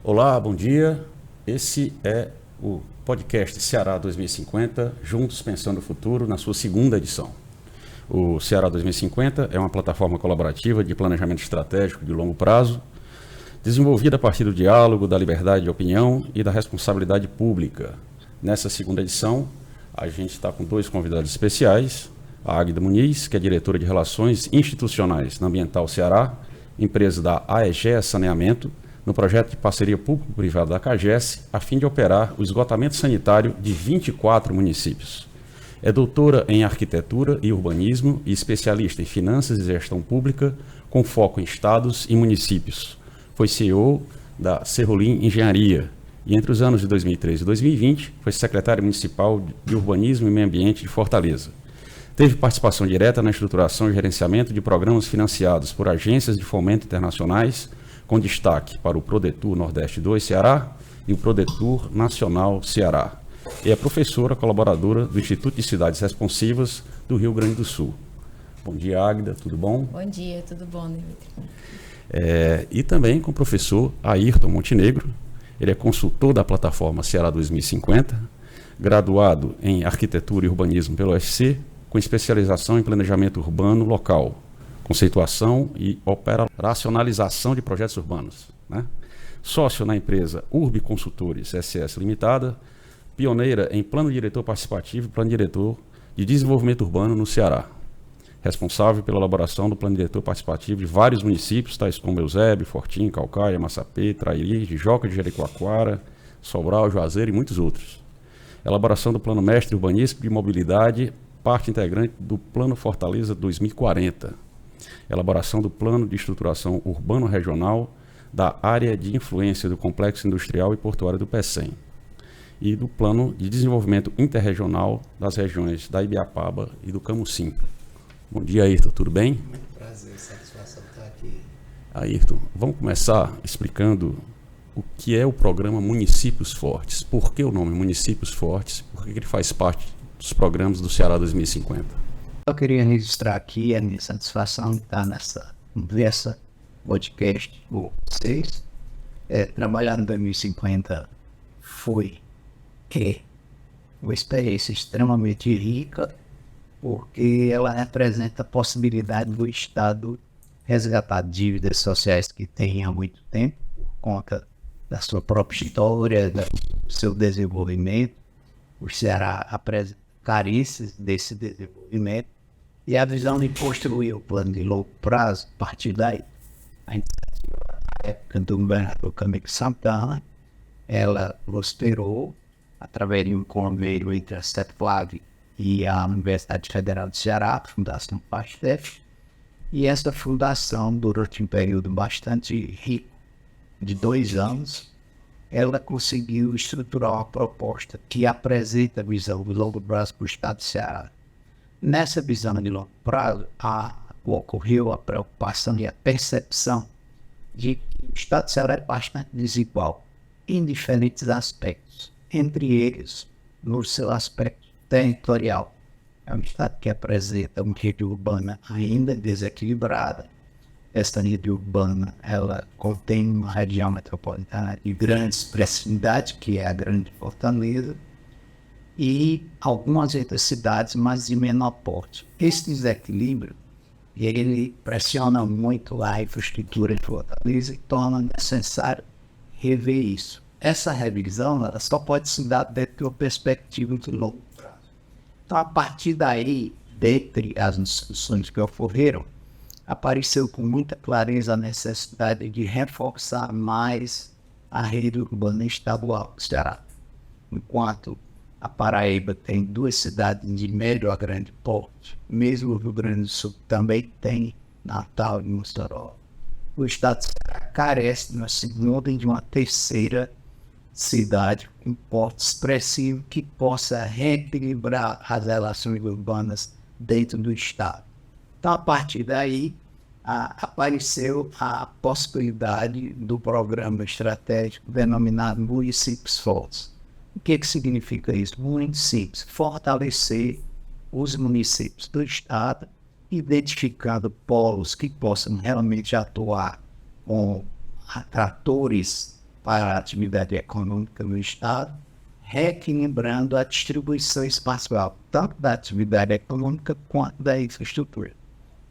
Olá, bom dia. Esse é o podcast Ceará 2050, Juntos Pensando o Futuro, na sua segunda edição. O Ceará 2050 é uma plataforma colaborativa de planejamento estratégico de longo prazo, desenvolvida a partir do diálogo, da liberdade de opinião e da responsabilidade pública. Nessa segunda edição, a gente está com dois convidados especiais, a Águida Muniz, que é diretora de Relações Institucionais na Ambiental Ceará, empresa da AEGEA Saneamento, no projeto de parceria público-privada da CAGES, a fim de operar o esgotamento sanitário de 24 municípios. É doutora em Arquitetura e Urbanismo e especialista em Finanças e Gestão Pública, com foco em estados e municípios. Foi CEO da Serrolim Engenharia e, entre os anos de 2013 e 2020, foi secretária municipal de Urbanismo e Meio Ambiente de Fortaleza. Teve participação direta na estruturação e gerenciamento de programas financiados por agências de fomento internacionais, com destaque para o Prodetur Nordeste 2 Ceará e o Prodetur Nacional Ceará. E é professora colaboradora do Instituto de Cidades Responsivas do Rio Grande do Sul. Bom dia, Águida, tudo bom? Bom dia, tudo bom, Dimitri? E também com o professor Ayrton Montenegro. Ele é consultor da plataforma Ceará 2050, graduado em Arquitetura e Urbanismo pelo UFC, com especialização em Planejamento Urbano Local, conceituação e operacionalização de projetos urbanos, né? Sócio na empresa Urb Consultores SS Limitada, pioneira em Plano Diretor Participativo e Plano Diretor de Desenvolvimento Urbano no Ceará. Responsável pela elaboração do Plano Diretor Participativo de vários municípios, tais como Eusébio, Fortim, Calcaia, Massapê, Trairi, Jijoca de Jericoacoara, Sobral, Juazeiro e muitos outros. Elaboração do Plano Mestre Urbanístico de Mobilidade, parte integrante do Plano Fortaleza 2040. Elaboração do Plano de Estruturação Urbano Regional da Área de Influência do Complexo Industrial e Portuário do PECEM e do Plano de Desenvolvimento Interregional das regiões da Ibiapaba e do Camucim. Bom dia, Ayrton, tudo bem? Muito prazer, satisfação estar aqui. Ayrton, vamos começar explicando o que é o programa Municípios Fortes. Por que o nome Municípios Fortes? Por que ele faz parte dos programas do Ceará 2050? Eu queria registrar aqui a minha satisfação de estar nessa conversa, podcast com vocês. Trabalhar no 2050 foi uma experiência extremamente rica, porque ela representa a possibilidade do Estado resgatar dívidas sociais que tem há muito tempo, por conta da sua própria história, do seu desenvolvimento. O Ceará apresenta carícias desse desenvolvimento e a visão de construir o plano de longo prazo, a partir daí, a iniciativa na época do governador Camilo Santana, ela prosperou através de um convênio entre a CEPLAG e a Universidade Federal do Ceará, a Fundação PASTEF, e essa fundação, durante um período bastante rico, de 2 anos, ela conseguiu estruturar uma proposta que apresenta a visão de longo prazo para o Estado do Ceará. Nessa visão de longo prazo, ocorreu a preocupação e a percepção de que o Estado do Ceará é bastante desigual em diferentes aspectos, entre eles no seu aspecto territorial. É um Estado que apresenta uma rede urbana ainda desequilibrada. Esta rede urbana, ela contém uma região metropolitana de grande expressividade, que é a Grande Fortaleza, e algumas outras cidades, mas de menor porte. Esse desequilíbrio, ele pressiona muito a infraestrutura de Fortaleza e torna necessário rever isso. Essa revisão, ela só pode se dar dentro de uma perspectiva de longo prazo. Então, a partir daí, dentre as discussões que ocorreram, apareceu com muita clareza a necessidade de reforçar mais a rede urbana estadual do Ceará. Enquanto a Paraíba tem 2 cidades de médio a grande porte, mesmo o Rio Grande do Sul também tem Natal e Mossoró. O Estado do Ceará carece de uma segunda e de uma terceira cidade com porte expressivo que possa reequilibrar as relações urbanas dentro do Estado. Então, a partir daí, apareceu a possibilidade do programa estratégico denominado Municípios Fortes. O que significa isso? Muito simples. Fortalecer os municípios do Estado, identificando polos que possam realmente atuar com atratores para a atividade econômica no Estado, reequilibrando a distribuição espacial, tanto da atividade econômica quanto da infraestrutura.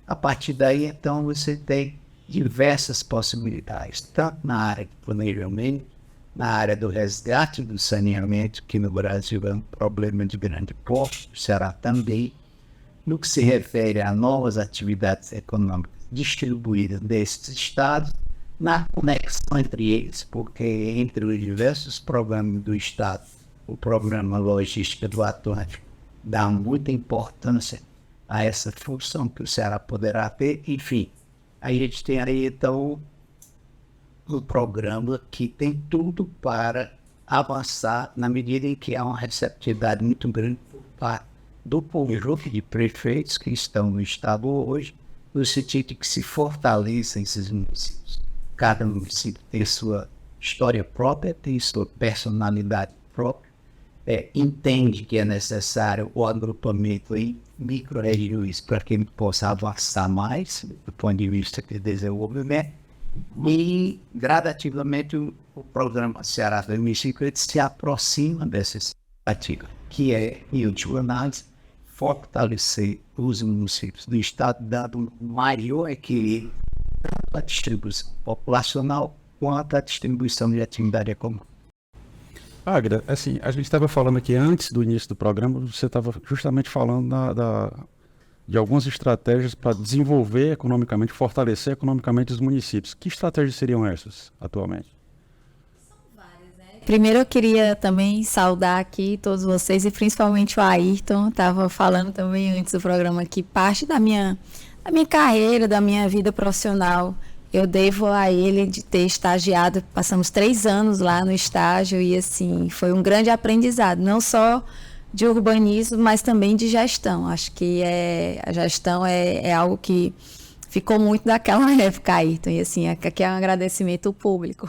A partir daí, então, você tem diversas possibilidades, tanto na área de planejamento, na área do resgate do saneamento, que no Brasil é um problema de grande porte, será também, no que se refere a novas atividades econômicas distribuídas desses estados, na conexão entre eles, porque entre os diversos programas do Estado, o programa Logística do Atlântico dá muita importância a essa função que o Ceará poderá ter. Enfim, a gente tem aí, então, um programa que tem tudo para avançar na medida em que há uma receptividade muito grande por parte do conjunto de prefeitos que estão no Estado hoje, no sentido de que se fortalecem esses municípios. Cada município tem sua história própria, tem sua personalidade própria, entende que é necessário o agrupamento em micro-regiões para que ele possa avançar mais do ponto de vista de desenvolvimento, e gradativamente o programa Ceará 2050 se aproxima dessa expectativa, que é, em última análise, fortalecer os municípios do Estado, dando maior equilíbrio tanto à distribuição populacional quanto à distribuição de atividade econômica. Agra, assim, a gente estava falando aqui antes do início do programa, você estava justamente falando de algumas estratégias para desenvolver economicamente, fortalecer economicamente os municípios. Que estratégias seriam essas atualmente? Primeiro eu queria também saudar aqui todos vocês e principalmente o Ayrton, estava falando também antes do programa que parte da minha carreira, da minha vida profissional, eu devo a ele de ter estagiado, passamos 3 anos lá no estágio e assim, foi um grande aprendizado, não só de urbanismo, mas também de gestão. Acho que a gestão é algo que ficou muito daquela época, Ayrton, e assim, aqui é um agradecimento público.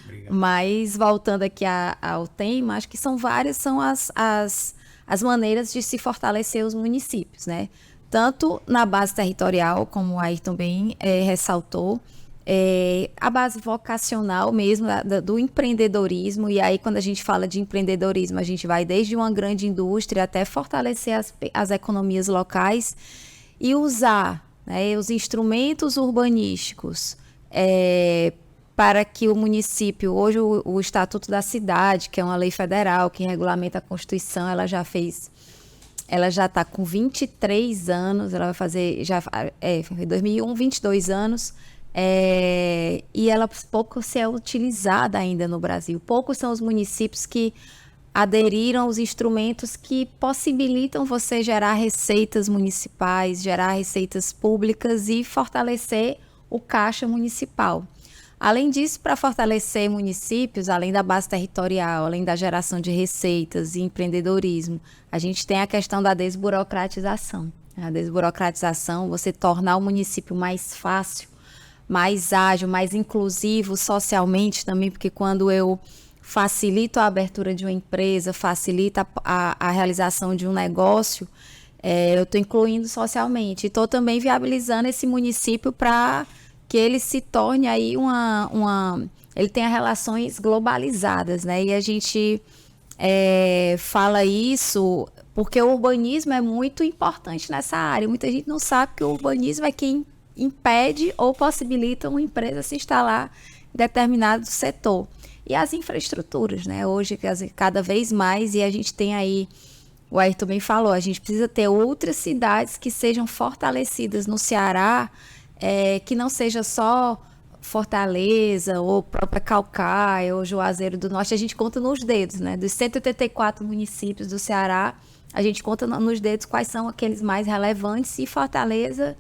Obrigado. Mas voltando aqui ao tema, acho que são várias, são as maneiras de se fortalecer os municípios, né? Tanto na base territorial, como o Ayrton bem ressaltou, a base vocacional mesmo do empreendedorismo, e aí quando a gente fala de empreendedorismo, a gente vai desde uma grande indústria até fortalecer as economias locais e usar, né, os instrumentos urbanísticos para que o município, hoje o Estatuto da Cidade, que é uma lei federal que regulamenta a Constituição, ela já está com 23 anos, ela vai fazer, foi 2001, 22 anos, e ela pouco se é utilizada ainda no Brasil. Poucos são os municípios que aderiram aos instrumentos que possibilitam você gerar receitas municipais, gerar receitas públicas e fortalecer o caixa municipal. Além disso, para fortalecer municípios, além da base territorial, além da geração de receitas e empreendedorismo, a gente tem a questão da desburocratização. A desburocratização, você tornar o município mais fácil, mais ágil, mais inclusivo socialmente também, porque quando eu facilito a abertura de uma empresa, facilito a realização de um negócio, eu estou incluindo socialmente. E estou também viabilizando esse município para que ele se torne aí ele tenha relações globalizadas, né? E a gente fala isso porque o urbanismo é muito importante nessa área. Muita gente não sabe que o urbanismo é quem impede ou possibilita uma empresa se instalar em determinado setor. E as infraestruturas, né? Hoje, cada vez mais, e a gente tem aí, o Ayrton também falou, a gente precisa ter outras cidades que sejam fortalecidas no Ceará, que não seja só Fortaleza, ou própria Caucaia, ou Juazeiro do Norte. A gente conta nos dedos, né? Dos 184 municípios do Ceará, a gente conta nos dedos quais são aqueles mais relevantes, e Fortaleza,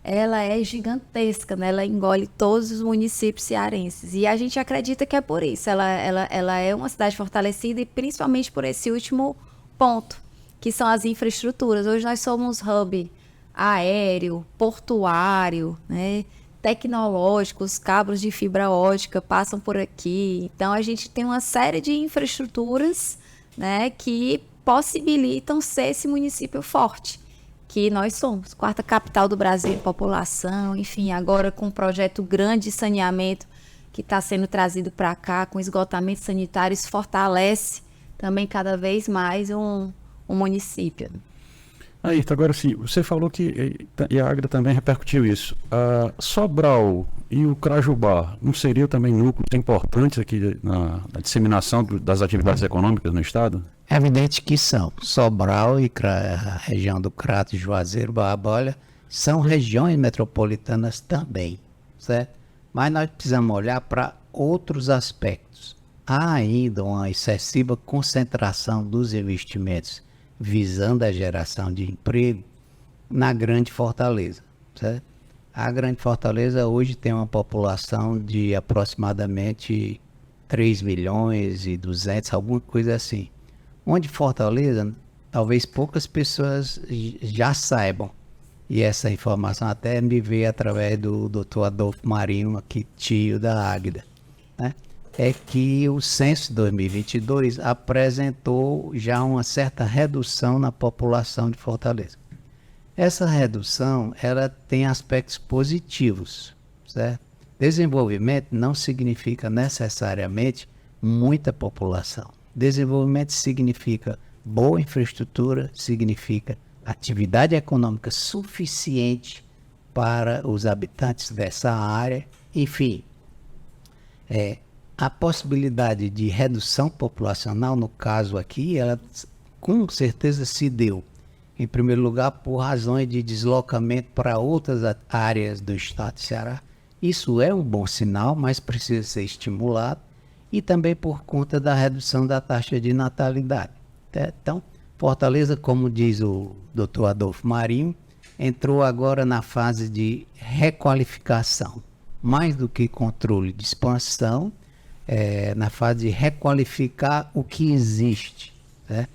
ela é gigantesca, né? Ela engole todos os municípios cearenses. E a gente acredita que é por isso. Ela é uma cidade fortalecida, e principalmente por esse último ponto, que são as infraestruturas. Hoje nós somos hub aéreo, portuário, né? Tecnológicos, cabos de fibra ótica passam por aqui. Então a gente tem uma série de infraestruturas, né, que possibilitam ser esse município forte, que nós somos, 4ª capital do Brasil em população, enfim, agora com um projeto grande de saneamento que está sendo trazido para cá com esgotamento sanitário, isso fortalece também cada vez mais um município. Ayrton, agora sim, você falou que e a Águida também repercutiu isso. Sobral e o Crajubá não seriam também núcleos importantes aqui na disseminação das atividades econômicas no estado? É evidente que são. Sobral e a região do Crato, Juazeiro, Barra Bolha são regiões metropolitanas também, certo? Mas nós precisamos olhar para outros aspectos. Há ainda uma excessiva concentração dos investimentos visando a geração de emprego na Grande Fortaleza, certo? A Grande Fortaleza hoje tem uma população de aproximadamente 3 milhões e 200, alguma coisa assim. Onde Fortaleza, talvez poucas pessoas já saibam, e essa informação até me veio através do Dr. Adolfo Marinho, aqui tio da Águida, né? É que o censo de 2022 apresentou já uma certa redução na população de Fortaleza. Essa redução, ela tem aspectos positivos, certo? Desenvolvimento não significa necessariamente muita população. Desenvolvimento significa boa infraestrutura, significa atividade econômica suficiente para os habitantes dessa área, enfim, a possibilidade de redução populacional, no caso aqui, ela com certeza se deu, em primeiro lugar, por razões de deslocamento para outras áreas do estado de Ceará. Isso é um bom sinal, mas precisa ser estimulado, e também por conta da redução da taxa de natalidade. Então, Fortaleza, como diz o Dr. Adolfo Marinho, entrou agora na fase de requalificação, mais do que controle de expansão, na fase de requalificar o que existe, né?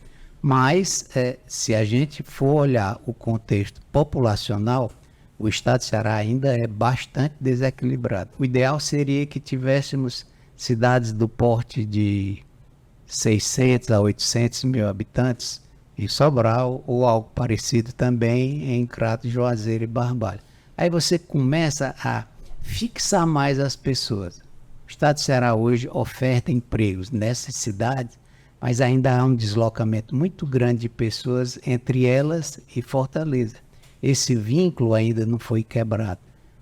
Mas, se a gente for olhar o contexto populacional, o estado de Ceará ainda é bastante desequilibrado. O ideal seria que tivéssemos cidades do porte de 600 a 800 mil habitantes em Sobral, ou algo parecido também em Crato, Juazeiro e Barbalha. Aí você começa a fixar mais as pessoas. O estado de Ceará hoje oferta empregos nessas cidades, mas ainda há um deslocamento muito grande de pessoas entre elas e Fortaleza. Esse vínculo ainda não foi quebrado,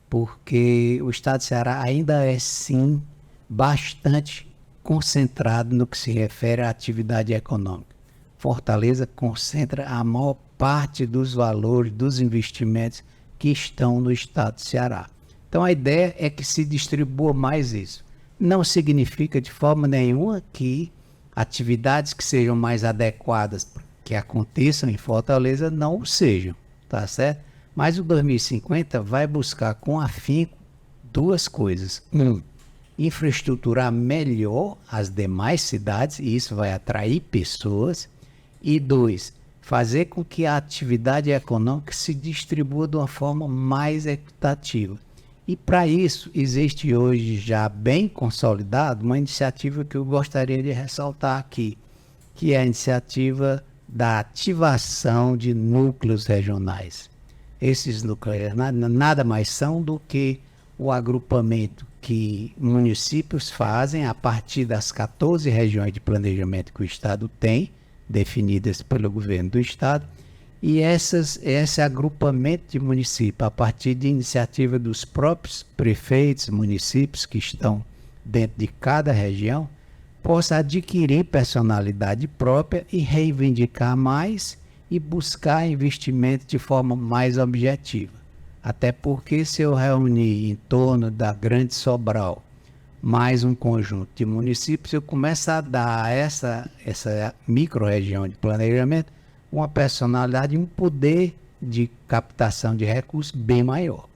porque o estado de Ceará ainda é sim bastante concentrado no que se refere à atividade econômica. Fortaleza concentra a maior parte dos valores, dos investimentos que estão no estado de Ceará. Então a ideia é que se distribua mais isso. Não significa de forma nenhuma que atividades que sejam mais adequadas que aconteçam em Fortaleza não o sejam, tá certo? Mas o 2050 vai buscar com afinco duas coisas. Infraestruturar melhor as demais cidades, e isso vai atrair pessoas. E 2, fazer com que a atividade econômica se distribua de uma forma mais equitativa. E para isso existe hoje já bem consolidado uma iniciativa que eu gostaria de ressaltar aqui, que é a iniciativa da ativação de núcleos regionais. Esses núcleos nada mais são do que o agrupamento que municípios fazem a partir das 14 regiões de planejamento que o estado tem, definidas pelo governo do estado, e esse agrupamento de municípios, a partir de iniciativa dos próprios prefeitos, municípios que estão dentro de cada região, possa adquirir personalidade própria e reivindicar mais e buscar investimento de forma mais objetiva. Até porque se eu reunir em torno da Grande Sobral mais um conjunto de municípios, eu começo a dar a essa micro-região de planejamento uma personalidade e um poder de captação de recursos bem maior.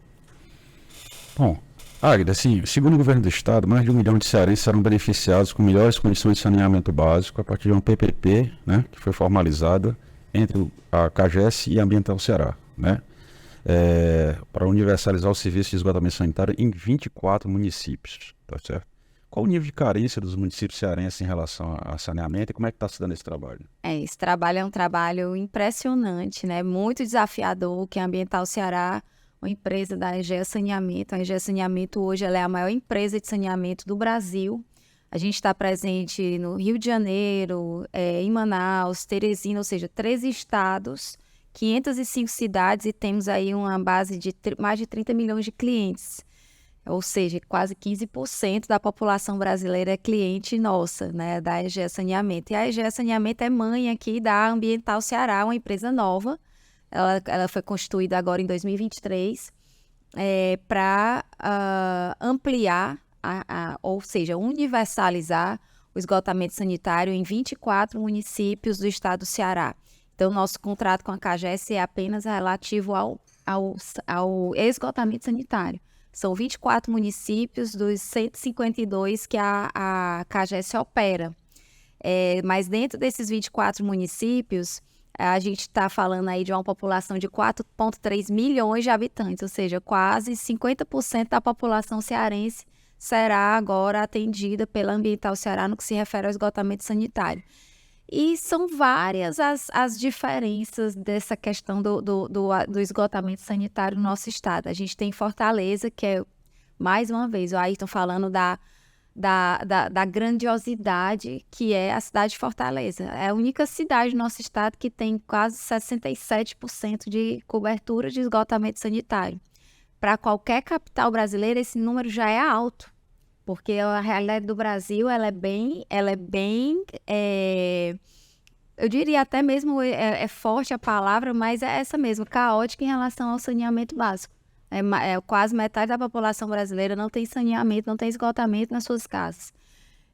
Bom, Águida, assim, segundo o governo do estado, mais de 1 milhão de cearenses serão beneficiados com melhores condições de saneamento básico a partir de uma PPP, né, que foi formalizada entre a CAGES e a Ambiental Ceará, né, para universalizar o serviço de esgotamento sanitário em 24 municípios, tá certo? Qual o nível de carência dos municípios cearenses em relação a saneamento e como é que está se dando esse trabalho? Esse trabalho é um trabalho impressionante, né? Muito desafiador, que a Ambiental Ceará, uma empresa da Egea Saneamento. A Egea Saneamento hoje ela é a maior empresa de saneamento do Brasil. A gente está presente no Rio de Janeiro, em Manaus, Teresina, ou seja, 13 estados, 505 cidades e temos aí uma base de mais de 30 milhões de clientes. Ou seja, quase 15% da população brasileira é cliente nossa, né, da Egea Saneamento. E a Egea Saneamento é mãe aqui da Ambiental Ceará, uma empresa nova. Ela foi constituída agora em 2023 para ampliar, ou seja, universalizar o esgotamento sanitário em 24 municípios do estado do Ceará. Então, nosso contrato com a CAGES é apenas relativo ao esgotamento sanitário. São 24 municípios dos 152 que a CAGES opera. Mas dentro desses 24 municípios, a gente está falando aí de uma população de 4,3 milhões de habitantes, ou seja, quase 50% da população cearense será agora atendida pela Ambiental Ceará no que se refere ao esgotamento sanitário. E são várias as diferenças dessa questão do esgotamento sanitário no nosso estado. A gente tem Fortaleza, que é, mais uma vez, o Ayrton falando da grandiosidade que é a cidade de Fortaleza. É a única cidade do nosso estado que tem quase 67% de cobertura de esgotamento sanitário. Para qualquer capital brasileira, esse número já é alto, porque a realidade do Brasil ela é bem eu diria até mesmo, é forte a palavra, mas é essa mesmo, caótica em relação ao saneamento básico. Quase metade da população brasileira não tem saneamento, não tem esgotamento nas suas casas.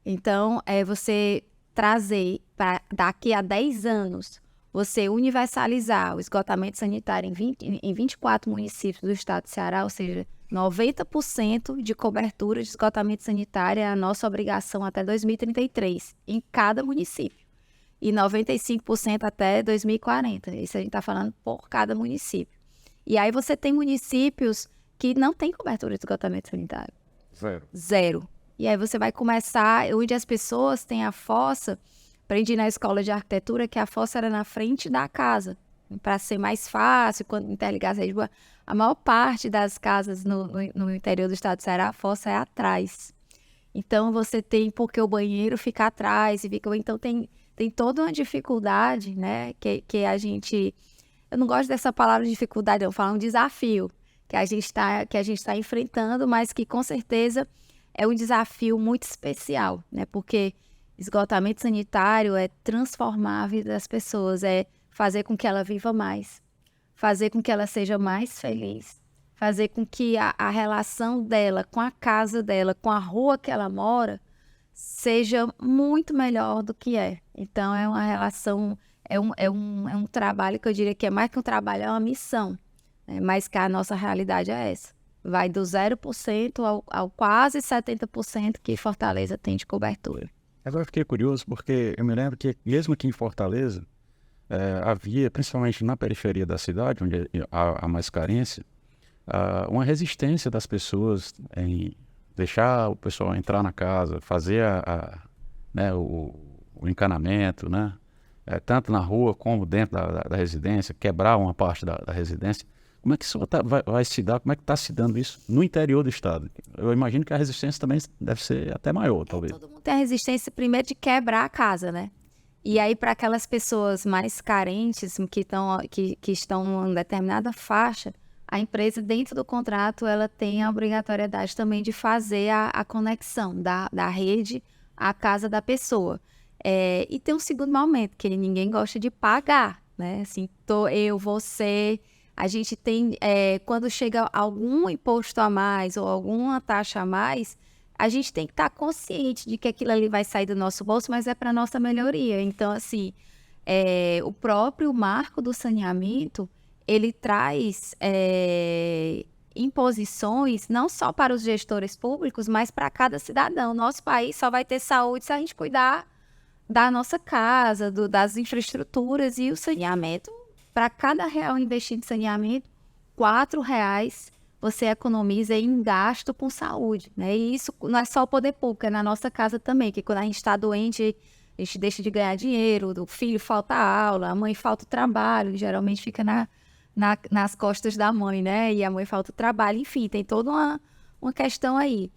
Então, você trazer para daqui a 10 anos, você universalizar o esgotamento sanitário em 24 municípios do estado do Ceará, ou seja, 90% de cobertura de esgotamento sanitário é a nossa obrigação até 2033, em cada município. E 95% até 2040. Isso a gente está falando por cada município. E aí você tem municípios que não têm cobertura de esgotamento sanitário. Zero. E aí você vai começar, onde as pessoas têm a fossa, aprendi na escola de arquitetura que a fossa era na frente da casa, para ser mais fácil, quando interligar as ruas. A maior parte das casas no interior do estado do Ceará, a fossa é atrás. Então você tem, porque o banheiro fica atrás, então tem toda uma dificuldade, né, que a gente... Eu não gosto dessa palavra dificuldade, eu falo um desafio que a gente está enfrentando, mas que com certeza é um desafio muito especial, né? Porque esgotamento sanitário é transformar a vida das pessoas, é fazer com que ela viva mais, fazer com que ela seja mais feliz, fazer com que a relação dela com a casa dela, com a rua que ela mora, seja muito melhor do que é. Então, é uma relação... É um trabalho que eu diria que é mais que um trabalho, é uma missão, né? Mas que a nossa realidade é essa. Vai do 0% ao quase 70% que Fortaleza tem de cobertura. Agora eu fiquei curioso porque eu me lembro que mesmo aqui em Fortaleza havia, principalmente na periferia da cidade, onde há mais carência, uma resistência das pessoas em deixar o pessoal entrar na casa, fazer o encanamento, né? Tanto na rua como dentro da residência, quebrar uma parte da residência. Como é que isso vai se dar? Como é que está se dando isso no interior do estado? Eu imagino que a resistência também deve ser até maior, talvez. Todo mundo tem a resistência primeiro de quebrar a casa, né? E aí, para aquelas pessoas mais carentes, que estão em uma determinada faixa, a empresa, dentro do contrato, ela tem a obrigatoriedade também de fazer a conexão da rede à casa da pessoa. E tem um segundo momento, que ninguém gosta de pagar, né? Assim, você... A gente tem, quando chega algum imposto a mais ou alguma taxa a mais, a gente tem que estar consciente de que aquilo ali vai sair do nosso bolso, mas é para a nossa melhoria. Então, assim, o próprio marco do saneamento, ele traz imposições não só para os gestores públicos, mas para cada cidadão. Nosso país só vai ter saúde se a gente cuidar da nossa casa, das infraestruturas, e o saneamento, para cada real investido em saneamento, R$4 você economiza em gasto com saúde, né? E isso não é só o poder público, é na nossa casa também, que quando a gente está doente, a gente deixa de ganhar dinheiro, o filho falta aula, a mãe falta o trabalho, geralmente fica nas costas da mãe, né? E a mãe falta o trabalho, enfim, tem toda uma questão aí.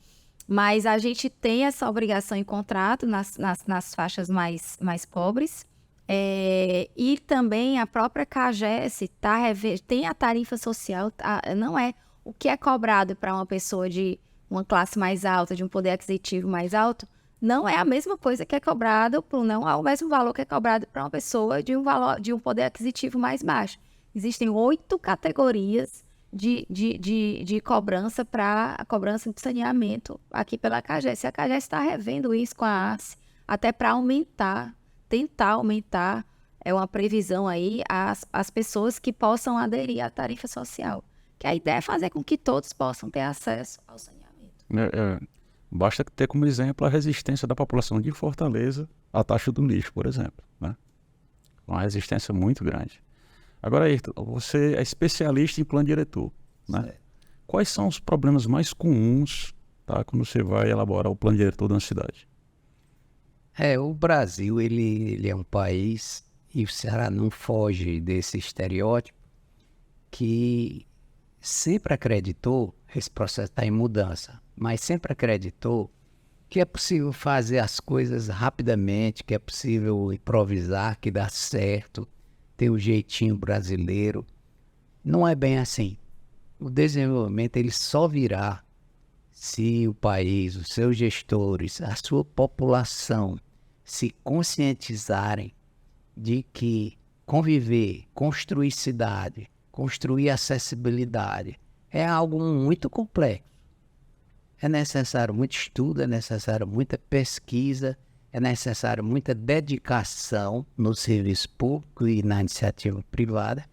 Mas a gente tem essa obrigação em contrato nas faixas mais pobres. E também a própria CAGES tem a tarifa social, não é o que é cobrado para uma pessoa de uma classe mais alta, de um poder aquisitivo mais alto, não é a mesma coisa que é cobrado, não é o mesmo valor que é cobrado para uma pessoa de um poder aquisitivo mais baixo. Existem 8 categorias de cobrança para a cobrança de saneamento aqui pela CAGES. E a CAGES está revendo isso com a ARCE, até para tentar aumentar, uma previsão aí, as pessoas que possam aderir à tarifa social. Que a ideia é fazer com que todos possam ter acesso ao saneamento. Basta ter como exemplo a resistência da população de Fortaleza à taxa do lixo, por exemplo, né? Uma resistência muito grande. Agora, Ayrton, você é especialista em plano diretor, né? Quais são os problemas mais comuns, tá, quando você vai elaborar o plano diretor de uma cidade? O Brasil, ele é um país, e o Ceará não foge desse estereótipo, que sempre acreditou, esse processo está em mudança, mas sempre acreditou que é possível fazer as coisas rapidamente, que é possível improvisar, que dá certo, ter o jeitinho brasileiro. Não é bem assim. O desenvolvimento ele só virá se o país, os seus gestores, a sua população se conscientizarem de que conviver, construir cidade, construir acessibilidade é algo muito complexo. É necessário muito estudo, é necessário muita pesquisa, é necessário muita dedicação no serviço público e na iniciativa privada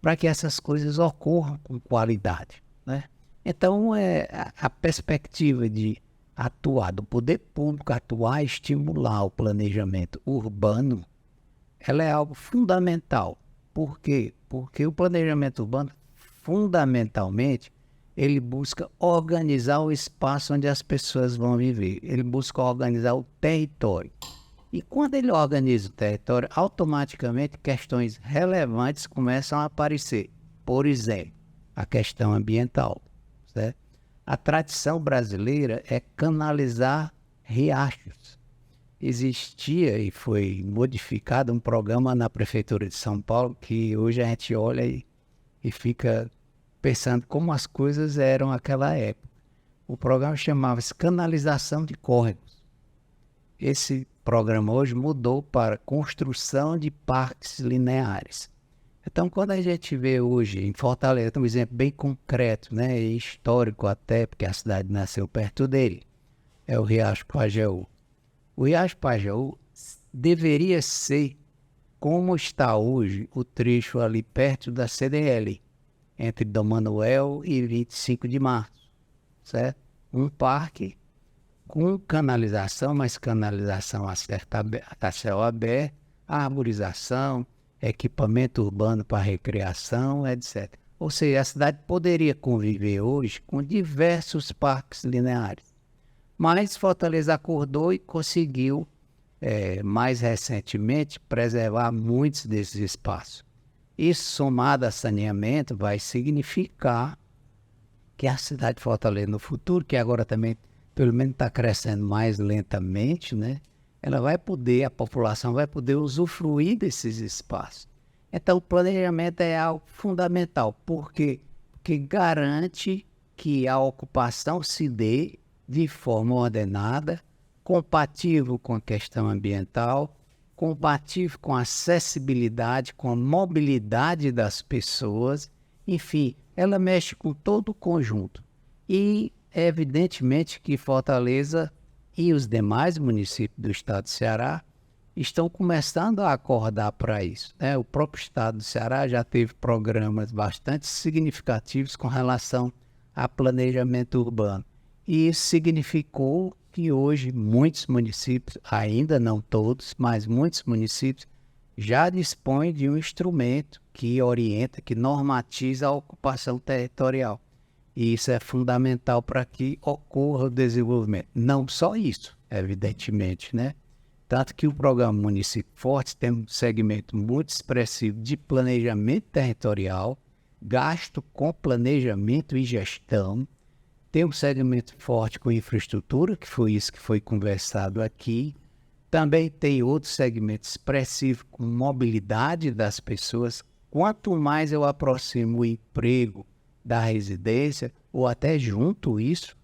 para que essas coisas ocorram com qualidade, né? Então, a perspectiva de atuar, do poder público atuar e estimular o planejamento urbano, ela é algo fundamental. Por quê? Porque o planejamento urbano, fundamentalmente, ele busca organizar o espaço onde as pessoas vão viver. Ele busca organizar o território. E quando ele organiza o território, automaticamente questões relevantes começam a aparecer. Por exemplo, a questão ambiental, certo? A tradição brasileira é canalizar riachos. Existia e foi modificado um programa na Prefeitura de São Paulo que hoje a gente olha e fica pensando como as coisas eram naquela época. O programa chamava-se Canalização de Córregos. Esse programa hoje mudou para construção de parques lineares. Então, quando a gente vê hoje em Fortaleza, um exemplo bem concreto, né, e histórico até, porque a cidade nasceu perto dele, é o Riacho Pajeú. O Riacho Pajeú deveria ser como está hoje o trecho ali perto da CDL, entre Dom Manuel e 25 de março, certo? Um parque com canalização, mas canalização a céu aberto, arborização, equipamento urbano para recreação, etc. Ou seja, a cidade poderia conviver hoje com diversos parques lineares. Mas Fortaleza acordou e conseguiu, mais recentemente, preservar muitos desses espaços. Isso, somado a saneamento, vai significar que a cidade de Fortaleza no futuro, que agora também, pelo menos, está crescendo mais lentamente, né? A população vai poder usufruir desses espaços. Então, o planejamento é algo fundamental. Por quê? Porque garante que a ocupação se dê de forma ordenada, compatível com a questão ambiental, compatível com a acessibilidade, com a mobilidade das pessoas. Enfim, ela mexe com todo o conjunto. E, evidentemente, que Fortaleza e os demais municípios do estado do Ceará estão começando a acordar para isso, né? O próprio estado do Ceará já teve programas bastante significativos com relação a planejamento urbano. E isso significou que hoje muitos municípios, ainda não todos, mas muitos municípios já dispõem de um instrumento que orienta, que normatiza a ocupação territorial. E isso é fundamental para que ocorra o desenvolvimento. Não só isso, evidentemente, né? Tanto que o programa Município Forte tem um segmento muito expressivo de planejamento territorial, gasto com planejamento e gestão. Tem um segmento forte com infraestrutura, que foi isso que foi conversado aqui. Também tem outro segmento expressivo com mobilidade das pessoas. Quanto mais eu aproximo o emprego da residência, ou até junto isso,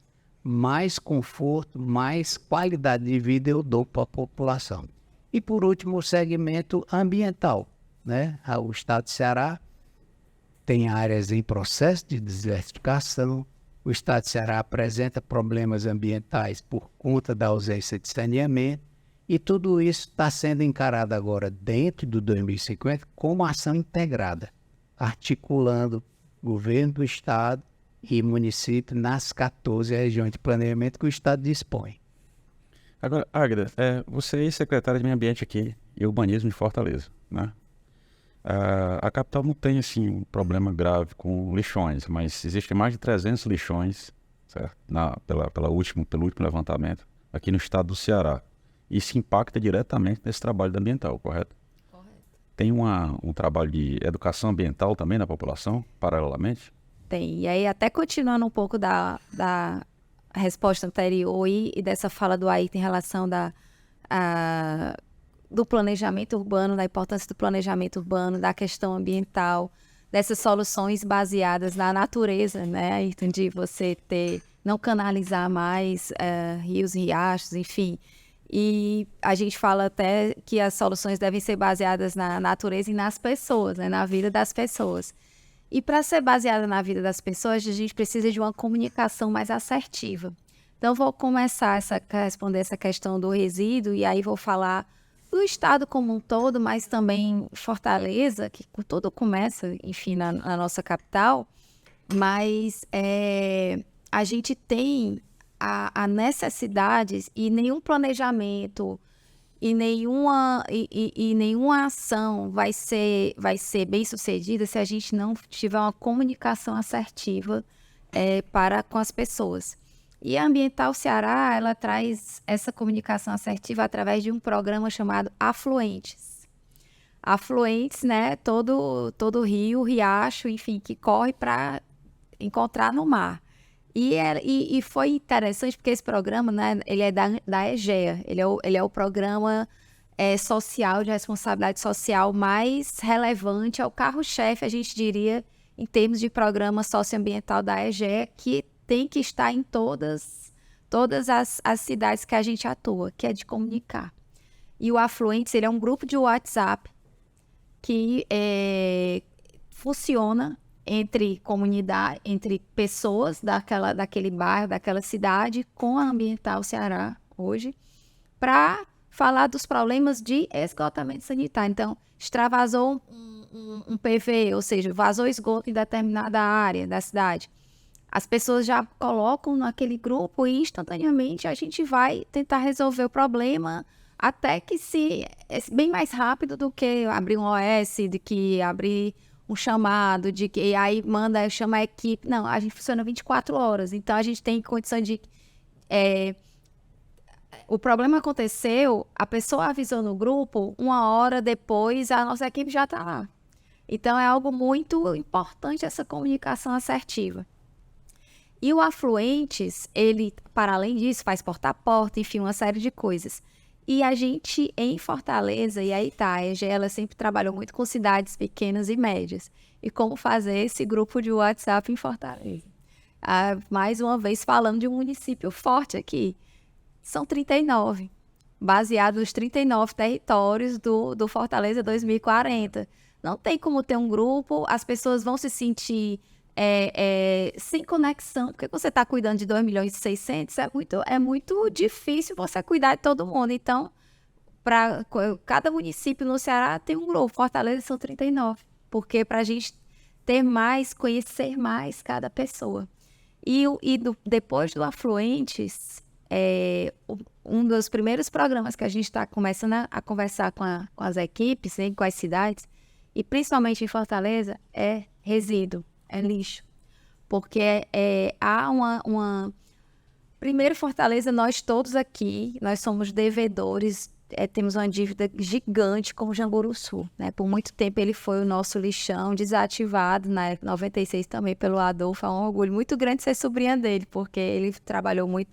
mais conforto, mais qualidade de vida eu dou para a população. E por último, o segmento ambiental, né? O estado de Ceará tem áreas em processo de desertificação. O estado de Ceará apresenta problemas ambientais por conta da ausência de saneamento. E tudo isso está sendo encarado agora dentro do 2050 como ação integrada, articulando governo do estado e município nas 14 regiões de planejamento que o estado dispõe. Agora, Águeda, você é secretária de Meio Ambiente aqui e Urbanismo de Fortaleza, né? A capital não tem assim, um problema grave com lixões, mas existem mais de 300 lixões, certo? Pelo último levantamento, aqui no estado do Ceará. Isso impacta diretamente nesse trabalho ambiental, correto? Correto. Tem um trabalho de educação ambiental também na população, paralelamente? Tem. E aí, até continuando um pouco da resposta anterior e dessa fala do Ayrton em relação do planejamento urbano, da importância do planejamento urbano, da questão ambiental, dessas soluções baseadas na natureza, né, Ayrton, de você não canalizar mais rios, riachos, enfim. E a gente fala até que as soluções devem ser baseadas na natureza e nas pessoas, né, na vida das pessoas. E para ser baseada na vida das pessoas, a gente precisa de uma comunicação mais assertiva. Então, vou começar a responder essa questão do resíduo, e aí vou falar do estado como um todo, mas também Fortaleza, que tudo começa, enfim, na nossa capital. Mas a gente tem a necessidade e nenhum planejamento e nenhuma ação vai ser bem sucedida se a gente não tiver uma comunicação assertiva para com as pessoas. E a Ambiental Ceará, ela traz essa comunicação assertiva através de um programa chamado Afluentes. Afluentes, né? Todo rio, riacho, enfim, que corre para encontrar no mar. E foi interessante porque esse programa, né, ele é da EGEA, ele é o programa social, de responsabilidade social mais relevante, é o carro-chefe, a gente diria, em termos de programa socioambiental da EGEA, que tem que estar em todas as cidades que a gente atua, que é de comunicar. E o Afluentes, ele é um grupo de WhatsApp que funciona entre comunidade, entre pessoas daquele bairro, daquela cidade, com a Ambiental Ceará hoje, para falar dos problemas de esgotamento sanitário. Então, extravasou um PV, ou seja, vazou esgoto em determinada área da cidade. As pessoas já colocam naquele grupo e instantaneamente a gente vai tentar resolver o problema, até que é bem mais rápido do que abrir um OS, de que abrir um chamado, de que aí chama a equipe. Não, a gente funciona 24 horas, então a gente tem condição de... o problema aconteceu, a pessoa avisou no grupo, 1 hora depois a nossa equipe já está lá. Então é algo muito importante essa comunicação assertiva. E o Afluentes, ele, para além disso, faz porta a porta, enfim, uma série de coisas. E a gente, em Fortaleza, e aí tá, a EGE, ela sempre trabalhou muito com cidades pequenas e médias. E como fazer esse grupo de WhatsApp em Fortaleza. Mais uma vez, falando de um município forte aqui, são 39, baseado nos 39 territórios do Fortaleza 2040. Não tem como ter um grupo, as pessoas vão se sentir sem conexão, porque você está cuidando de 2.600.000, é muito difícil você cuidar de todo mundo. Então, para cada município no Ceará tem um grupo, Fortaleza são 39, porque para a gente ter mais, conhecer mais cada pessoa. Depois do Afluentes, um dos primeiros programas que a gente está começando a conversar com as equipes, né, com as cidades, e principalmente em Fortaleza, é resíduo. É lixo, porque há uma... Primeiro, Fortaleza, nós todos aqui, nós somos devedores temos uma dívida gigante com o Janguruçu, né? Por muito tempo ele foi o nosso lixão desativado, na época 96 também pelo Adolfo. É um orgulho muito grande ser sobrinha dele, porque ele trabalhou muito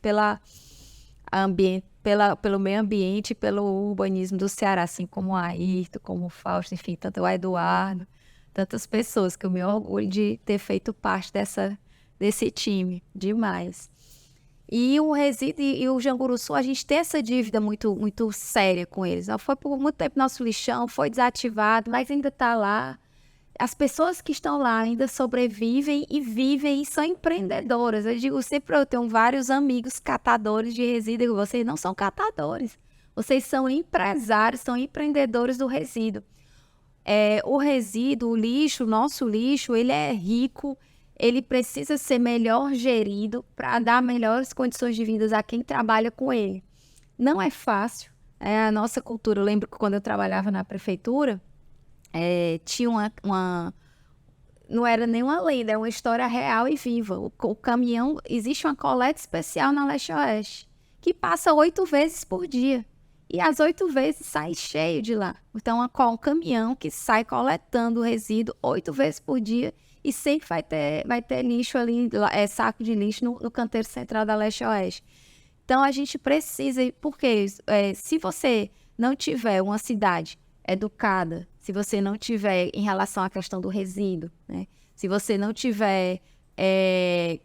pelo meio ambiente e pelo urbanismo do Ceará, assim como o Ayrton, como o Fausto, enfim, tanto o Eduardo, tantas pessoas, que eu me orgulho de ter feito parte desse time, demais. E o Resíduo e o Janguruçu, a gente tem essa dívida muito, muito séria com eles. Foi por muito tempo nosso lixão, foi desativado, mas ainda está lá. As pessoas que estão lá ainda sobrevivem e vivem e são empreendedoras. Eu digo sempre, eu tenho vários amigos catadores de resíduo. Vocês não são catadores, vocês são empresários, são empreendedores do resíduo. O resíduo, o lixo, o nosso lixo, ele é rico, ele precisa ser melhor gerido para dar melhores condições de vida a quem trabalha com ele. Não é fácil. A nossa cultura, eu lembro que quando eu trabalhava na prefeitura, tinha não era nenhuma lenda, é uma história real e viva. O caminhão, existe uma coleta especial na Leste-Oeste, que passa 8 vezes por dia. E as 8 vezes sai cheio de lá. Então, um caminhão que sai coletando o resíduo 8 vezes por dia e sempre vai ter lixo ali, saco de lixo no canteiro central da Leste-Oeste. Então, a gente precisa, porque se você não tiver uma cidade educada, se você não tiver em relação à questão do resíduo, né? Se você não tiver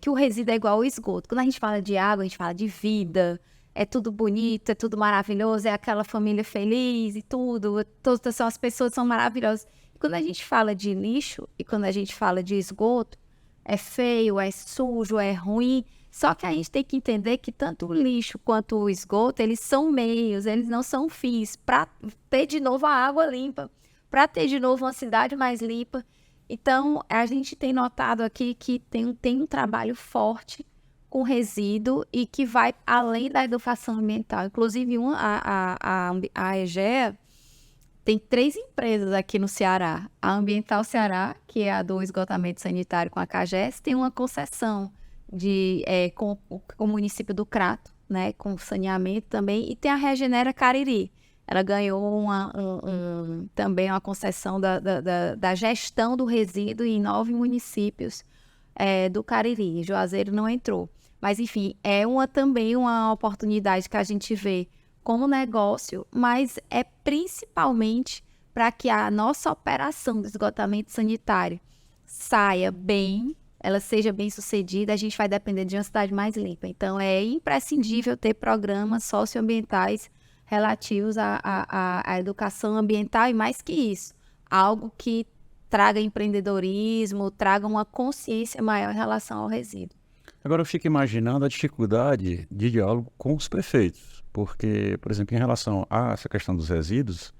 que o resíduo é igual ao esgoto. Quando a gente fala de água, a gente fala de vida, é tudo bonito, é tudo maravilhoso, é aquela família feliz e tudo, todas as pessoas são maravilhosas. E quando a gente fala de lixo e quando a gente fala de esgoto, é feio, é sujo, é ruim. Só que a gente tem que entender que tanto o lixo quanto o esgoto, eles são meios, eles não são fins, para ter de novo a água limpa, para ter de novo uma cidade mais limpa. Então, a gente tem notado aqui que tem um trabalho forte com resíduo e que vai além da educação ambiental. Inclusive, a EGEA tem 3 empresas aqui no Ceará. A Ambiental Ceará, que é a do esgotamento sanitário com a CAGES, tem uma concessão com o município do Crato, né, com saneamento também, e tem a Regenera Cariri. Ela ganhou também uma concessão da gestão do resíduo em 9 municípios do Cariri. Juazeiro não entrou. Mas, enfim, também uma oportunidade que a gente vê como negócio, mas é principalmente para que a nossa operação de esgotamento sanitário saia bem, ela seja bem sucedida, a gente vai depender de uma cidade mais limpa. Então, é imprescindível ter programas socioambientais relativos à educação ambiental e, mais que isso, algo que traga empreendedorismo, traga uma consciência maior em relação ao resíduo. Agora eu fico imaginando a dificuldade de diálogo com os prefeitos, porque, por exemplo, em relação a essa questão dos resíduos,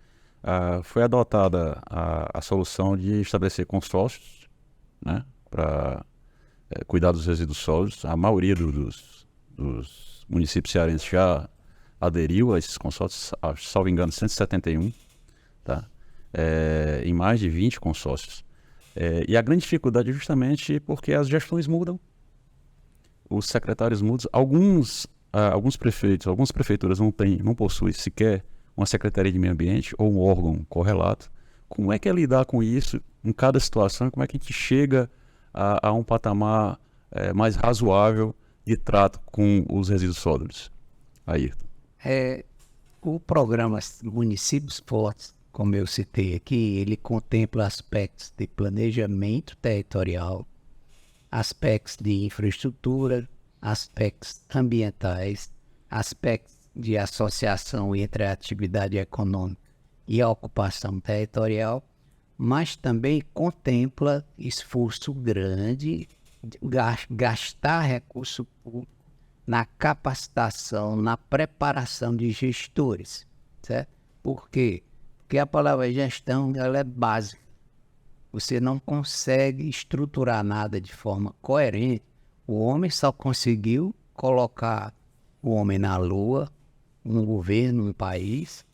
foi adotada a solução de estabelecer consórcios, né, para cuidar dos resíduos sólidos. A maioria dos municípios cearenses já aderiu a esses consórcios, salvo engano, 171, tá? Em mais de 20 consórcios. E a grande dificuldade é justamente porque as gestões mudam, os secretários mudam. Alguns prefeitos, algumas prefeituras não possuem sequer uma secretaria de meio ambiente ou um órgão correlato. Como é que é lidar com isso em cada situação? Como é que a gente chega a um patamar mais razoável de trato com os resíduos sólidos? Ayrton. O programa Municípios Fortes, como eu citei aqui, ele contempla aspectos de planejamento territorial, aspectos de infraestrutura, aspectos ambientais, aspectos de associação entre a atividade econômica e a ocupação territorial, mas também contempla esforço grande, gastar recurso público na capacitação, na preparação de gestores, certo? Por quê? Porque a palavra gestão, ela é básica. Você não consegue estruturar nada de forma coerente. O homem só conseguiu colocar o homem na lua, um governo, um país,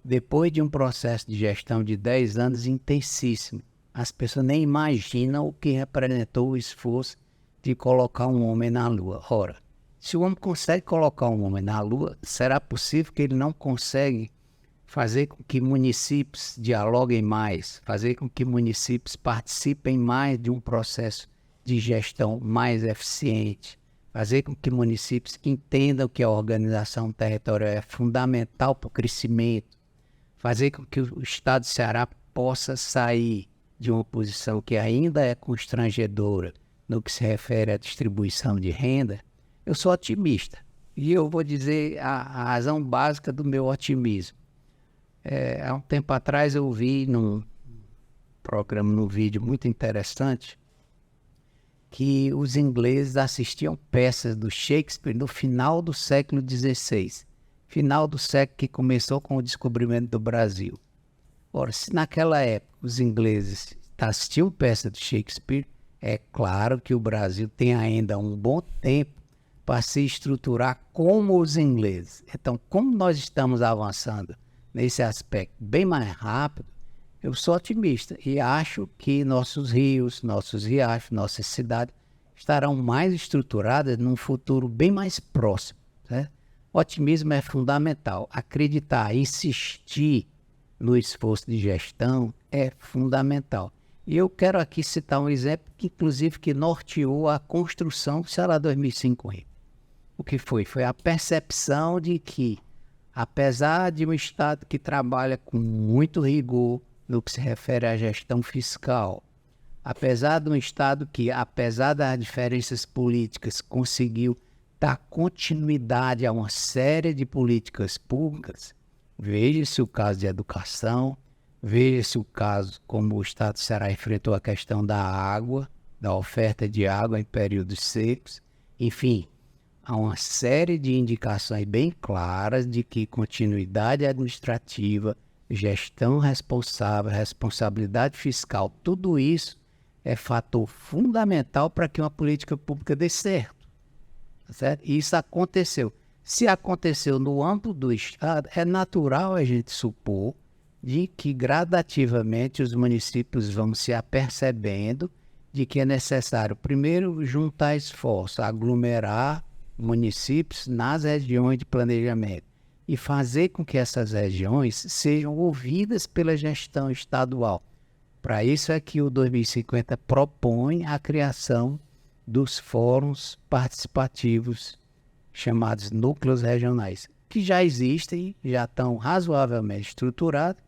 depois de um processo de gestão de 10 anos intensíssimo. As pessoas nem imaginam o que representou o esforço de colocar um homem na lua. Ora, se o homem consegue colocar um homem na lua, será possível que ele não consegue fazer com que municípios dialoguem mais, fazer com que municípios participem mais de um processo de gestão mais eficiente, fazer com que municípios entendam que a organização territorial é fundamental para o crescimento, fazer com que o Estado do Ceará possa sair de uma posição que ainda é constrangedora no que se refere à distribuição de renda. Eu sou otimista e eu vou dizer a razão básica do meu otimismo. Há um tempo atrás eu vi num programa, num vídeo muito interessante, que os ingleses assistiam peças do Shakespeare no final do século XVI, final do século que começou com o descobrimento do Brasil. Ora, se naquela época os ingleses assistiam peças do Shakespeare, é claro que o Brasil tem ainda um bom tempo para se estruturar como os ingleses. Então, como nós estamos avançando nesse aspecto bem mais rápido, eu sou otimista e acho que nossos rios, nossos riachos, nossas cidades estarão mais estruturadas num futuro bem mais próximo. Né? Otimismo é fundamental. Acreditar, insistir no esforço de gestão é fundamental. E eu quero aqui citar um exemplo que, inclusive, que norteou a construção do Ceará 2005 Rio. O que foi? Foi a percepção de que, apesar de um Estado que trabalha com muito rigor no que se refere à gestão fiscal, apesar de um Estado que, apesar das diferenças políticas, conseguiu dar continuidade a uma série de políticas públicas, veja-se o caso de educação, veja-se o caso como o Estado do Ceará enfrentou a questão da água, da oferta de água em períodos secos, enfim, há uma série de indicações bem claras de que continuidade administrativa, gestão responsável, responsabilidade fiscal, tudo isso é fator fundamental para que uma política pública dê certo. Tá certo? E isso aconteceu. Se aconteceu no âmbito do Estado, é natural a gente supor de que gradativamente os municípios vão se apercebendo de que é necessário, primeiro, juntar esforços, aglomerar municípios nas regiões de planejamento e fazer com que essas regiões sejam ouvidas pela gestão estadual. Para isso é que o 2050 propõe a criação dos fóruns participativos chamados núcleos regionais, que já existem, já estão razoavelmente estruturados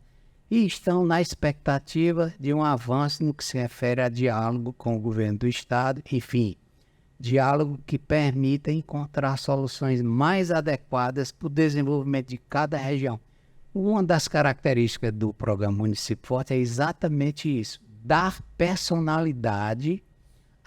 e estão na expectativa de um avanço no que se refere a diálogo com o governo do Estado, enfim, diálogo que permita encontrar soluções mais adequadas para o desenvolvimento de cada região. Uma das características do programa Município Forte é exatamente isso, dar personalidade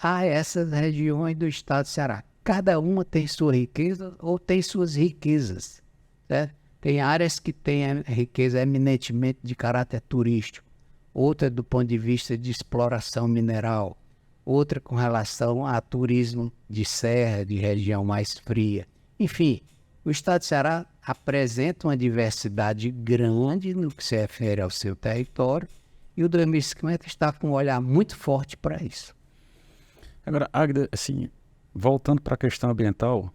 a essas regiões do Estado do Ceará. Cada uma tem sua riqueza ou tem suas riquezas. Certo? Tem áreas que têm riqueza eminentemente de caráter turístico, outra do ponto de vista de exploração mineral, outra com relação a turismo de serra, de região mais fria. Enfim, o Estado do Ceará apresenta uma diversidade grande no que se refere ao seu território e o 2050 está com um olhar muito forte para isso. Agora, Águida, assim, voltando para a questão ambiental,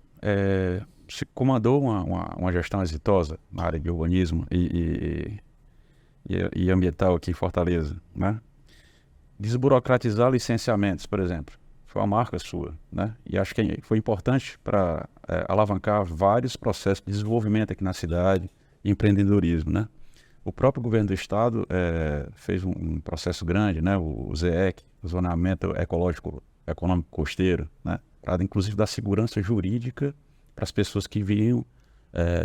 se comandou uma gestão exitosa na área de urbanismo e ambiental aqui em Fortaleza, né? Desburocratizar licenciamentos, por exemplo, foi uma marca sua, né? E acho que foi importante para alavancar vários processos de desenvolvimento aqui na cidade e empreendedorismo, né? O próprio governo do estado fez um processo grande, né? O ZEC, o Zonamento Econômico Costeiro, né? Para inclusive dar segurança jurídica para as pessoas que vinham,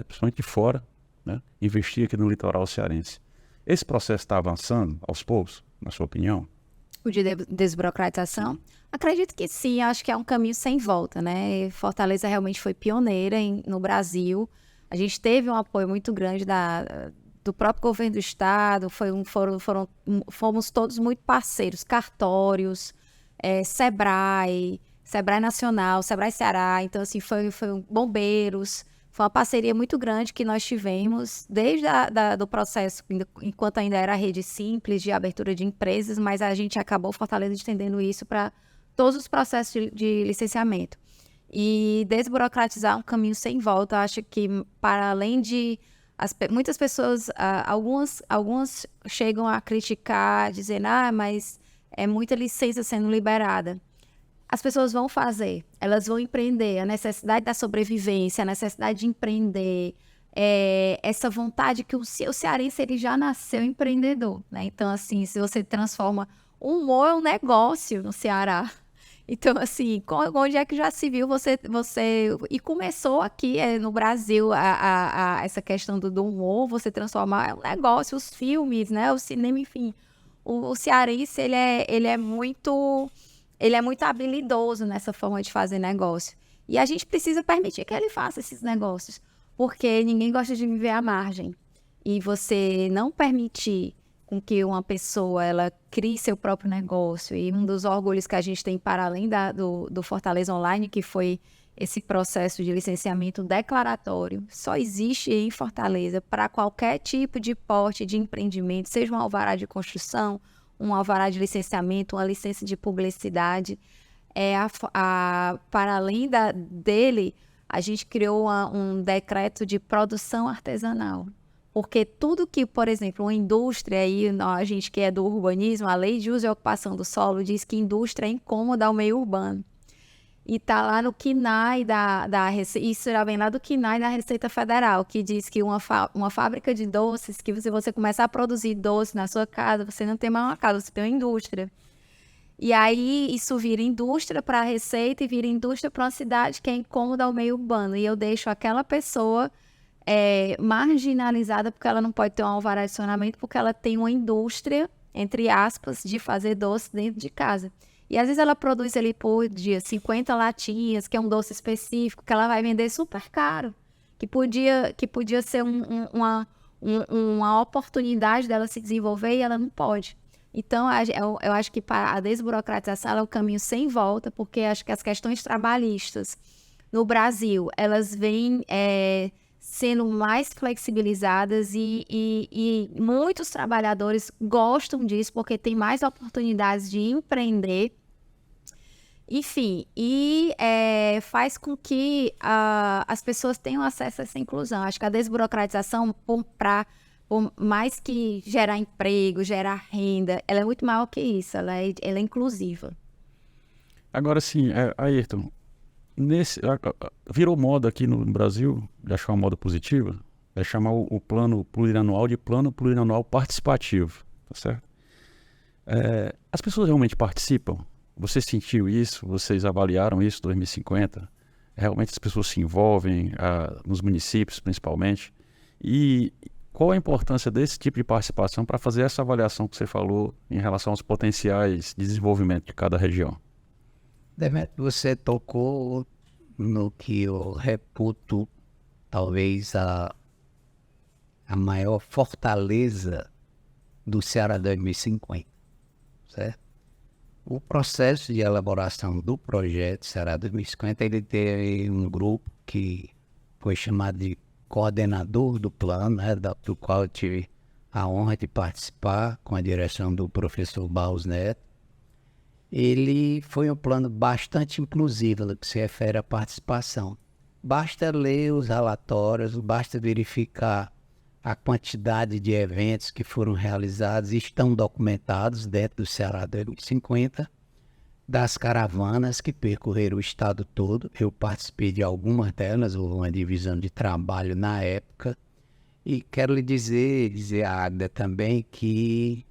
principalmente de fora, né? Investir aqui no litoral cearense. Esse processo está avançando aos poucos, na sua opinião? O de desburocratização? Acredito que sim, acho que é um caminho sem volta, né? Fortaleza realmente foi pioneira no Brasil. A gente teve um apoio muito grande do próprio governo do estado, fomos todos muito parceiros, cartórios, Sebrae Nacional, Sebrae Ceará, então assim, foi bombeiros, foi uma parceria muito grande que nós tivemos desde do processo, enquanto ainda era rede simples de abertura de empresas, mas a gente acabou Fortaleza estendendo isso para todos os processos de licenciamento. E desburocratizar um caminho sem volta, acho que para além de Muitas pessoas, algumas chegam a criticar, dizendo, mas é muita licença sendo liberada. As pessoas vão fazer, elas vão empreender, a necessidade da sobrevivência, a necessidade de empreender, essa vontade que o cearense ele já nasceu empreendedor, né? Então, assim, se você transforma o humor é um negócio no Ceará. Então, assim, onde é que já se viu você... E começou aqui no Brasil essa questão do humor, você transformar um negócio, os filmes, né? O cinema, enfim. O cearense, ele é muito habilidoso nessa forma de fazer negócio. E a gente precisa permitir que ele faça esses negócios, porque ninguém gosta de viver à margem. E você não permitir com que uma pessoa ela crie seu próprio negócio. E um dos orgulhos que a gente tem para além do Fortaleza Online, que foi esse processo de licenciamento declaratório, só existe em Fortaleza para qualquer tipo de porte de empreendimento, seja um alvará de construção, um alvará de licenciamento, uma licença de publicidade. Para além dele, a gente criou um decreto de produção artesanal. Porque tudo que, por exemplo, uma indústria, aí, a gente que é do urbanismo, a lei de uso e ocupação do solo diz que indústria é incômoda ao meio urbano. E está lá no KNAI isso já vem lá do KNAI da Receita Federal, que diz que uma fábrica de doces, que se você começar a produzir doce na sua casa, você não tem mais uma casa, você tem uma indústria. E aí isso vira indústria para a Receita e vira indústria para uma cidade que é incômoda ao meio urbano. E eu deixo aquela pessoa marginalizada porque ela não pode ter um alvará de acionamento, porque ela tem uma indústria, entre aspas, de fazer doce dentro de casa. E às vezes ela produz ali por dia 50 latinhas, que é um doce específico, que ela vai vender super caro, que podia ser uma oportunidade dela se desenvolver e ela não pode. Então, eu acho que para a desburocratização é o caminho sem volta, porque acho que as questões trabalhistas no Brasil, elas vêm sendo mais flexibilizadas e muitos trabalhadores gostam disso porque tem mais oportunidades de empreender. Enfim, e faz com que as pessoas tenham acesso a essa inclusão. Acho que a desburocratização, por mais que gerar emprego, gerar renda, ela é muito maior que isso, ela é inclusiva. Agora sim, Ayrton, virou moda aqui no Brasil, de achar uma moda positiva, é chamar o plano plurianual de plano plurianual participativo, tá certo? As pessoas realmente participam? Você sentiu isso? Vocês avaliaram isso em 2050? Realmente as pessoas se envolvem, nos municípios principalmente? E qual a importância desse tipo de participação para fazer essa avaliação que você falou em relação aos potenciais de desenvolvimento de cada região? Demetrio, você tocou no que eu reputo talvez a maior fortaleza do Ceará 2050, certo? O processo de elaboração do projeto Ceará 2050, ele teve um grupo que foi chamado de coordenador do plano, né, do qual eu tive a honra de participar com a direção do professor Barros Neto. Ele foi um plano bastante inclusivo no que se refere à participação. Basta ler os relatórios, basta verificar a quantidade de eventos que foram realizados e estão documentados dentro do Ceará 2050, das caravanas que percorreram o estado todo. Eu participei de algumas delas, houve uma divisão de trabalho na época. E quero lhe dizer a Águeda também, que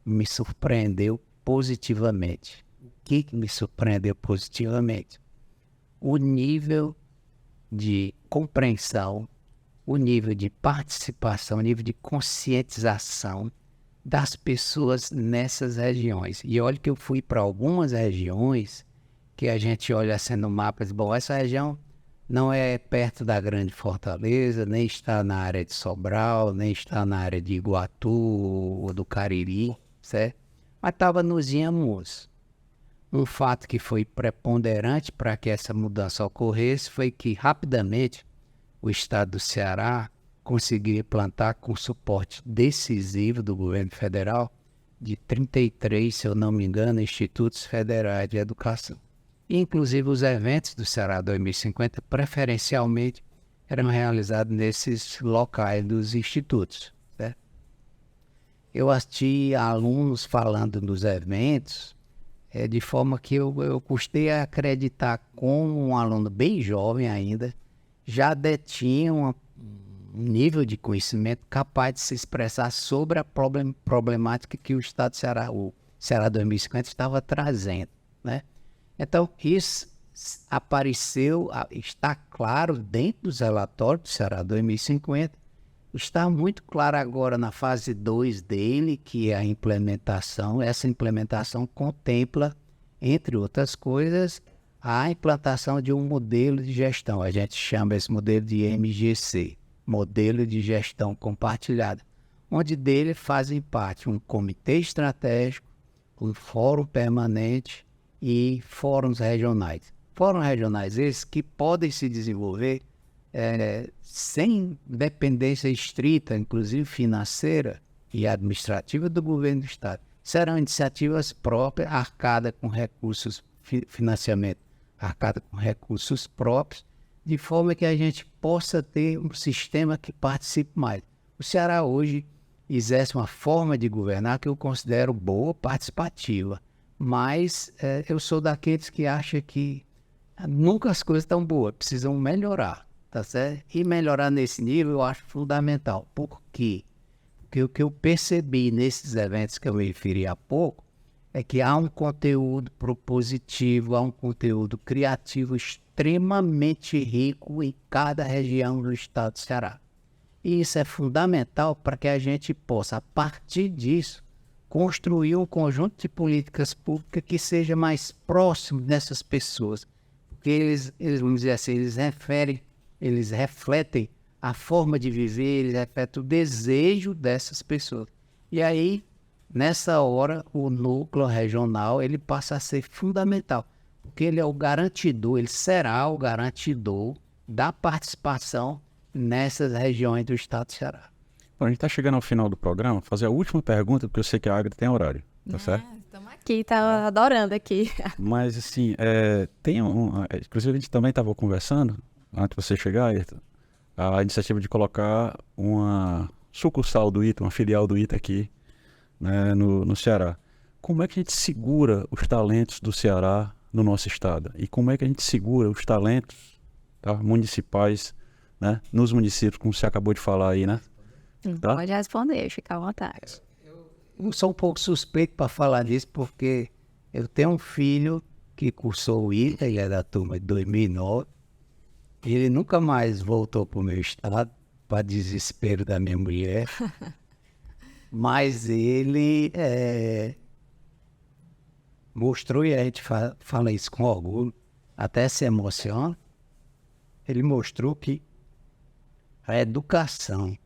me surpreendeu positivamente. O que me surpreendeu positivamente? O nível de compreensão, o nível de participação, o nível de conscientização das pessoas nessas regiões. E olha que eu fui para algumas regiões que a gente olha assim no mapa e diz, bom, essa região não é perto da Grande Fortaleza, nem está na área de Sobral, nem está na área de Iguatu ou do Cariri, certo? Mas estava nos Inhamuns. Um fato que foi preponderante para que essa mudança ocorresse foi que rapidamente o estado do Ceará conseguiu implantar com suporte decisivo do governo federal de 33, se eu não me engano, institutos federais de educação. E, inclusive, os eventos do Ceará 2050, preferencialmente, eram realizados nesses locais dos institutos, certo? Eu assisti alunos falando dos eventos, de forma que eu custei a acreditar como um aluno bem jovem ainda, já detinha um nível de conhecimento capaz de se expressar sobre a problemática que o Estado do Ceará, o Ceará 2050, estava trazendo, né? Então, isso apareceu, está claro dentro dos relatórios do Ceará 2050, está muito claro agora na fase 2 dele, que é a implementação. Essa implementação contempla, entre outras coisas, a implantação de um modelo de gestão. A gente chama esse modelo de MGC, Modelo de Gestão Compartilhada, onde dele fazem parte um comitê estratégico, um fórum permanente e fóruns regionais. Fóruns regionais esses que podem se desenvolver sem dependência estrita, inclusive financeira e administrativa do governo do Estado. Serão iniciativas próprias, arcadas com recursos, financiamento arcada com recursos próprios, de forma que a gente possa ter um sistema que participe mais. O Ceará hoje exerce uma forma de governar que eu considero boa, participativa, mas eu sou daqueles que acham que nunca as coisas estão boas, precisam melhorar, tá certo? E melhorar nesse nível eu acho fundamental. Por quê? Porque o que eu percebi nesses eventos que eu me referi há pouco é que há um conteúdo propositivo, há um conteúdo criativo extremamente rico em cada região do estado do Ceará. E isso é fundamental para que a gente possa, a partir disso, construir um conjunto de políticas públicas que seja mais próximo dessas pessoas. Porque eles vamos dizer assim, eles refletem a forma de viver, eles refletem o desejo dessas pessoas. E aí, nessa hora, o núcleo regional ele passa a ser fundamental, porque ele é o garantidor, ele será o garantidor da participação nessas regiões do estado do Ceará. Bom, a gente está chegando ao final do programa, fazer a última pergunta, porque eu sei que a Agra tem horário, tá certo? Estamos aqui, tá adorando aqui. Mas assim, inclusive a gente também estava conversando, antes de você chegar, Ayrton, a iniciativa de colocar uma sucursal do ITA, uma filial do ITA aqui, né, no Ceará. Como é que a gente segura os talentos do Ceará no nosso estado? E como é que a gente segura os talentos, tá, municipais, né, nos municípios, como você acabou de falar aí, né? Tá? Pode responder, fica à vontade. Eu sou um pouco suspeito para falar disso, porque eu tenho um filho que cursou o ITA, ele é da turma de 2009, e ele nunca mais voltou para o meu estado, para desespero da minha mulher. Mas ele mostrou, e a gente fala isso com orgulho, até se emociona, ele mostrou que a educação,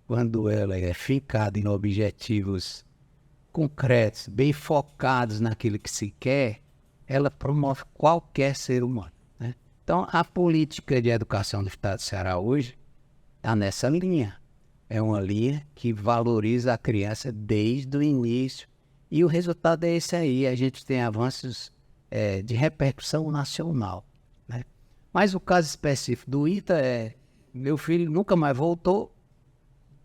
quando ela é fincada em objetivos concretos, bem focados naquilo que se quer, ela promove qualquer ser humano, né? Então, a política de educação do estado do Ceará hoje está nessa linha. É uma linha que valoriza a criança desde o início. E o resultado é esse aí. A gente tem avanços de repercussão nacional, né? Mas o caso específico do ITA meu filho nunca mais voltou,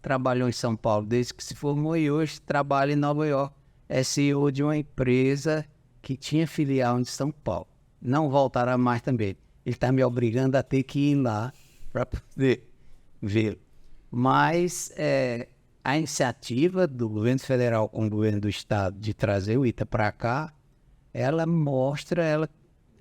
trabalhou em São Paulo desde que se formou e hoje trabalha em Nova York. É CEO de uma empresa que tinha filial em São Paulo. Não voltará mais também. Ele está me obrigando a ter que ir lá para poder vê-lo. Mas a iniciativa do governo federal com o governo do estado de trazer o ITA para cá, ela mostra,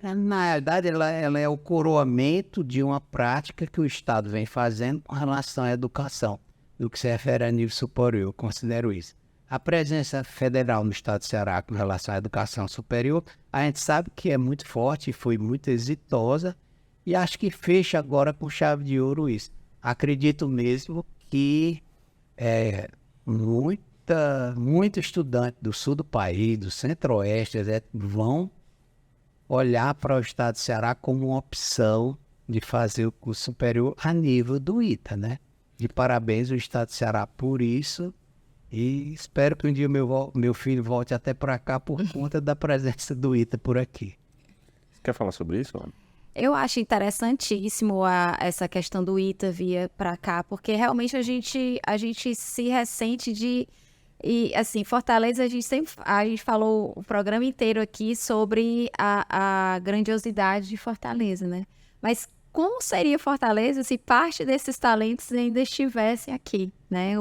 na realidade, ela é o coroamento de uma prática que o estado vem fazendo com relação à educação, do que se refere a nível superior. Eu considero isso. A presença federal no estado do Ceará com relação à educação superior, a gente sabe que é muito forte e foi muito exitosa, e acho que fecha agora com chave de ouro isso. Acredito mesmo que muito estudante do sul do país, do centro-oeste, vão olhar para o estado do Ceará como uma opção de fazer o curso superior a nível do ITA, né? De parabéns ao estado do Ceará por isso, e espero que um dia meu filho volte até para cá por conta da presença do ITA por aqui. Você quer falar sobre isso, Ana? Eu acho interessantíssimo essa questão do ITA vir para cá, porque realmente a gente se ressente de... E, assim, Fortaleza, a gente falou o programa inteiro aqui sobre a grandiosidade de Fortaleza, né? Mas como seria Fortaleza se parte desses talentos ainda estivessem aqui, né?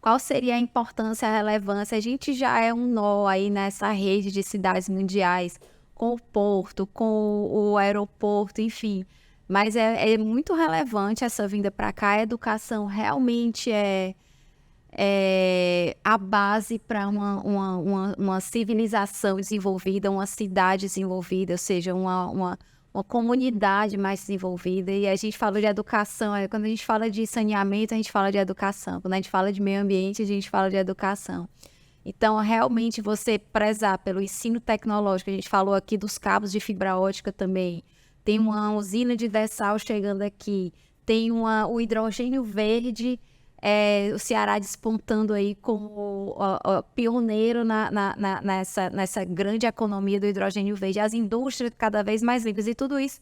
Qual seria a importância, a relevância? A gente já é um nó aí nessa rede de cidades mundiais, com o porto, com o aeroporto, enfim. Mas é muito relevante essa vinda para cá. A educação realmente é a base para uma civilização desenvolvida, uma cidade desenvolvida, ou seja, uma comunidade mais desenvolvida. E a gente falou de educação, quando a gente fala de saneamento, a gente fala de educação. Quando a gente fala de meio ambiente, a gente fala de educação. Então, realmente, você prezar pelo ensino tecnológico, a gente falou aqui dos cabos de fibra ótica também, tem uma usina de dessal chegando aqui, tem o hidrogênio verde, o Ceará despontando aí como pioneiro nessa grande economia do hidrogênio verde, as indústrias cada vez mais limpas, e tudo isso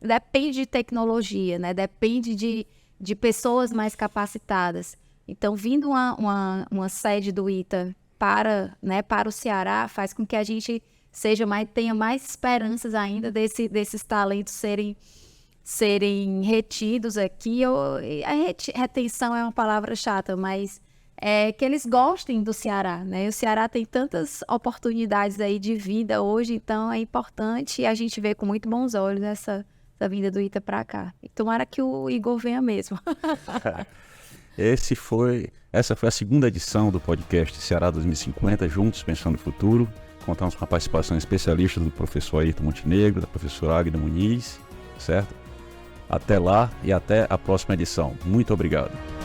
depende de tecnologia, né? Depende de pessoas mais capacitadas. Então, vindo uma sede do ITA para o Ceará, faz com que a gente tenha mais esperanças ainda desses talentos serem retidos aqui. A retenção é uma palavra chata, mas que eles gostem do Ceará, né? O Ceará tem tantas oportunidades aí de vida hoje, então é importante e a gente vê com muito bons olhos essa vinda do ITA para cá. E tomara que o Igor venha mesmo. Essa foi a segunda edição do podcast Ceará 2050, Juntos Pensando no Futuro. Contamos com a participação especialista do professor Ayrton Montenegro, da professora Águida Muniz, certo? Até lá e até a próxima edição. Muito obrigado.